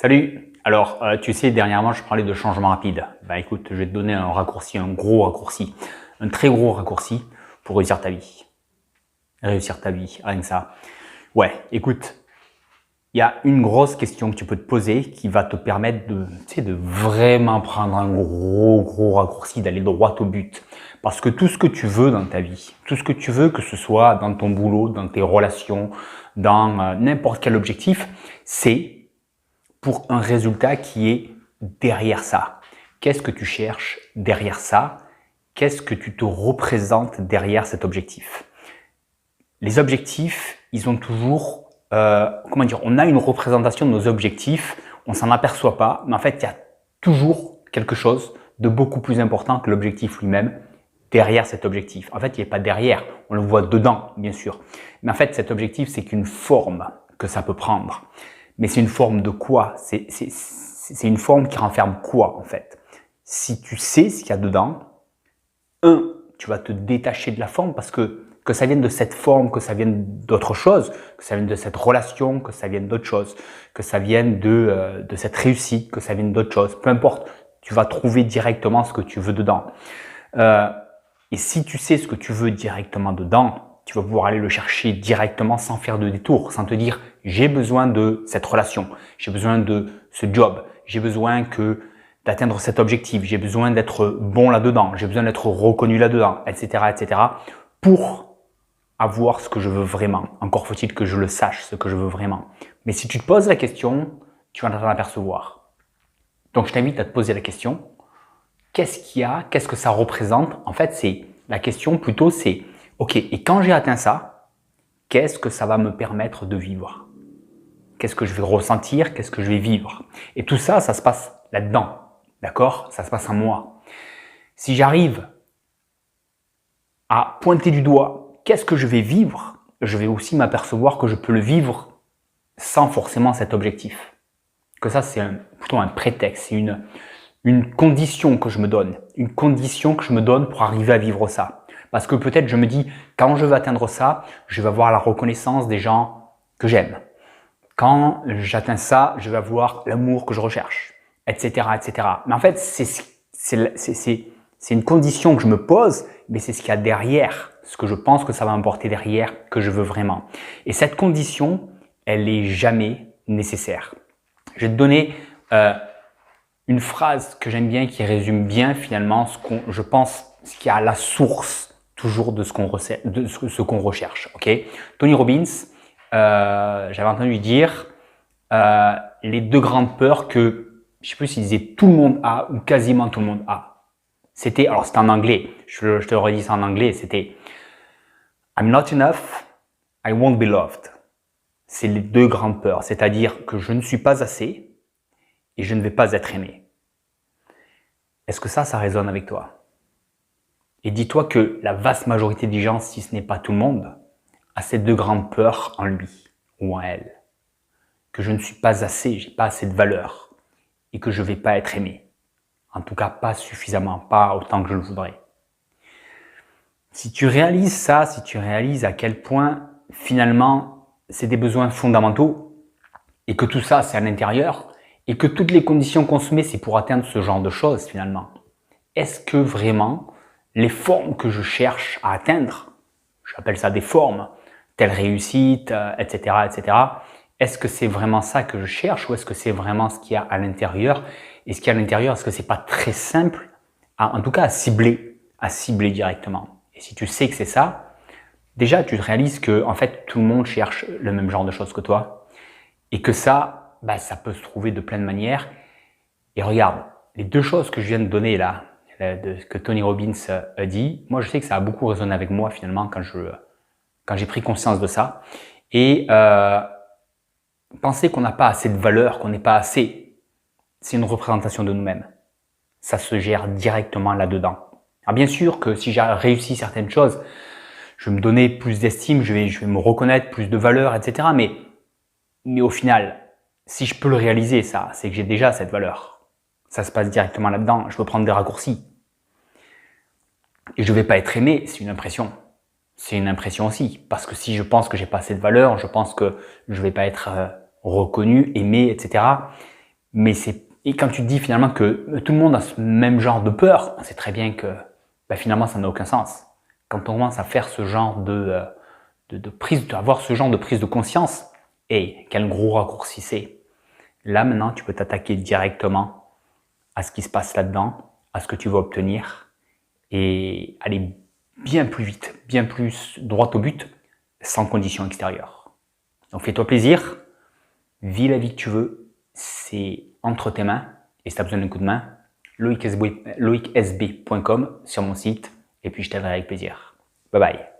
Salut. Alors, tu sais, dernièrement, je parlais de changement rapide. Bah écoute, je vais te donner un raccourci, un gros raccourci, un très gros raccourci pour réussir ta vie. Réussir ta vie, rien que ça. Ouais, écoute, il y a une grosse question que tu peux te poser qui va te permettre de, tu sais, de vraiment prendre un gros raccourci, d'aller droit au but. Parce que tout ce que tu veux dans ta vie, tout ce que tu veux, que ce soit dans ton boulot, dans tes relations, dans n'importe quel objectif, c'est pour un résultat qui est derrière ça. Qu'est-ce que tu cherches derrière ça? Qu'est-ce que tu te représentes derrière cet objectif? Les objectifs, ils ont toujours, on a une représentation de nos objectifs, on s'en aperçoit pas, mais en fait, il y a toujours quelque chose de beaucoup plus important que l'objectif lui-même derrière cet objectif. En fait, il n'est pas derrière, on le voit dedans, bien sûr. Mais en fait, cet objectif, c'est qu'une forme que ça peut prendre. Mais c'est une forme de quoi? C'est une forme qui renferme quoi, en fait? Si tu sais ce qu'il y a dedans, tu vas te détacher de la forme parce que ça vienne de cette forme, que ça vienne d'autre chose, que ça vienne de cette relation, que ça vienne d'autre chose, que ça vienne de cette réussite, que ça vienne d'autre chose. Peu importe, tu vas trouver directement ce que tu veux dedans. Et si tu sais ce que tu veux directement dedans, tu vas pouvoir aller le chercher directement sans faire de détour, sans te dire j'ai besoin de cette relation, j'ai besoin de ce job, j'ai besoin d'atteindre cet objectif, j'ai besoin d'être bon là-dedans, j'ai besoin d'être reconnu là-dedans, etc., pour avoir ce que je veux vraiment. Encore faut-il que je le sache, ce que je veux vraiment. Mais si tu te poses la question, tu vas t'en apercevoir. Donc je t'invite à te poser la question. Qu'est-ce qu'il y a? Qu'est-ce que ça représente? En fait, la question plutôt, c'est ok, et quand j'ai atteint ça, qu'est-ce que ça va me permettre de vivre? Qu'est-ce que je vais ressentir? Qu'est-ce que je vais vivre? Et tout ça, ça se passe là-dedans. D'accord? Ça se passe en moi. Si j'arrive à pointer du doigt qu'est-ce que je vais vivre, je vais aussi m'apercevoir que je peux le vivre sans forcément cet objectif. Que ça, c'est plutôt un prétexte, c'est une condition que je me donne. Une condition que je me donne pour arriver à vivre ça. Parce que peut-être je me dis, quand je vais atteindre ça, je vais avoir la reconnaissance des gens que j'aime. Quand j'atteins ça, je vais avoir l'amour que je recherche, etc., etc. Mais en fait, c'est une condition que je me pose, mais c'est ce qu'il y a derrière, ce que je pense que ça va m'apporter derrière, que je veux vraiment. Et cette condition, elle est jamais nécessaire. Je vais te donner une phrase que j'aime bien, qui résume bien finalement je pense, ce qui est à la source toujours de ce qu'on recherche. Okay? Tony Robbins, j'avais entendu dire les deux grandes peurs que, je sais plus s'il disait tout le monde a ou quasiment tout le monde a. C'était en anglais, je te redis ça en anglais, c'était I'm not enough, I won't be loved. C'est les deux grandes peurs, c'est-à-dire que je ne suis pas assez et je ne vais pas être aimé. Est-ce que ça résonne avec toi? Et dis-toi que la vaste majorité des gens, si ce n'est pas tout le monde, a ces deux grandes peurs en lui ou en elle. Que je ne suis pas assez, j'ai pas assez de valeur et que je vais pas être aimé. En tout cas, pas suffisamment, pas autant que je le voudrais. Si tu réalises ça, si tu réalises à quel point finalement c'est des besoins fondamentaux et que tout ça c'est à l'intérieur et que toutes les conditions qu'on se met c'est pour atteindre ce genre de choses finalement. Est-ce que vraiment les formes que je cherche à atteindre, j'appelle ça des formes, telle réussite, etc., etc., est-ce que c'est vraiment ça que je cherche ou est-ce que c'est vraiment ce qu'il y a à l'intérieur? Et ce qu'il y a à l'intérieur, est-ce que c'est pas très simple, en tout cas à cibler directement? Et si tu sais que c'est ça, déjà tu réalises que en fait tout le monde cherche le même genre de choses que toi et que ça, ça peut se trouver de plein de manières. Et regarde, les deux choses que je viens de donner là, de ce que Tony Robbins a dit, moi je sais que ça a beaucoup résonné avec moi finalement quand j'ai pris conscience de ça. Et penser qu'on n'a pas assez de valeur, qu'on n'est pas assez, c'est une représentation de nous-mêmes. Ça se gère directement là-dedans. Alors bien sûr que si j'ai réussi certaines choses, je vais me donner plus d'estime, je vais me reconnaître, plus de valeur, etc. Mais au final, si je peux le réaliser, ça, c'est que j'ai déjà cette valeur. Ça se passe directement là-dedans. Je peux prendre des raccourcis. Et je vais pas être aimé, c'est une impression. C'est une impression aussi. Parce que si je pense que j'ai pas assez de valeur, je pense que je vais pas être reconnu, aimé, etc. Et quand tu te dis finalement que tout le monde a ce même genre de peur, on sait très bien que finalement ça n'a aucun sens. Quand on commence à faire ce genre de prise, avoir ce genre de prise de conscience, et quel gros raccourci c'est. Là maintenant, tu peux t'attaquer directement à ce qui se passe là-dedans, à ce que tu veux obtenir, et aller bien plus vite, bien plus droit au but, sans conditions extérieures. Donc fais-toi plaisir, vis la vie que tu veux, c'est entre tes mains, et si tu as besoin d'un coup de main, loicsb.com sur mon site, et puis je t'aiderai avec plaisir. Bye bye.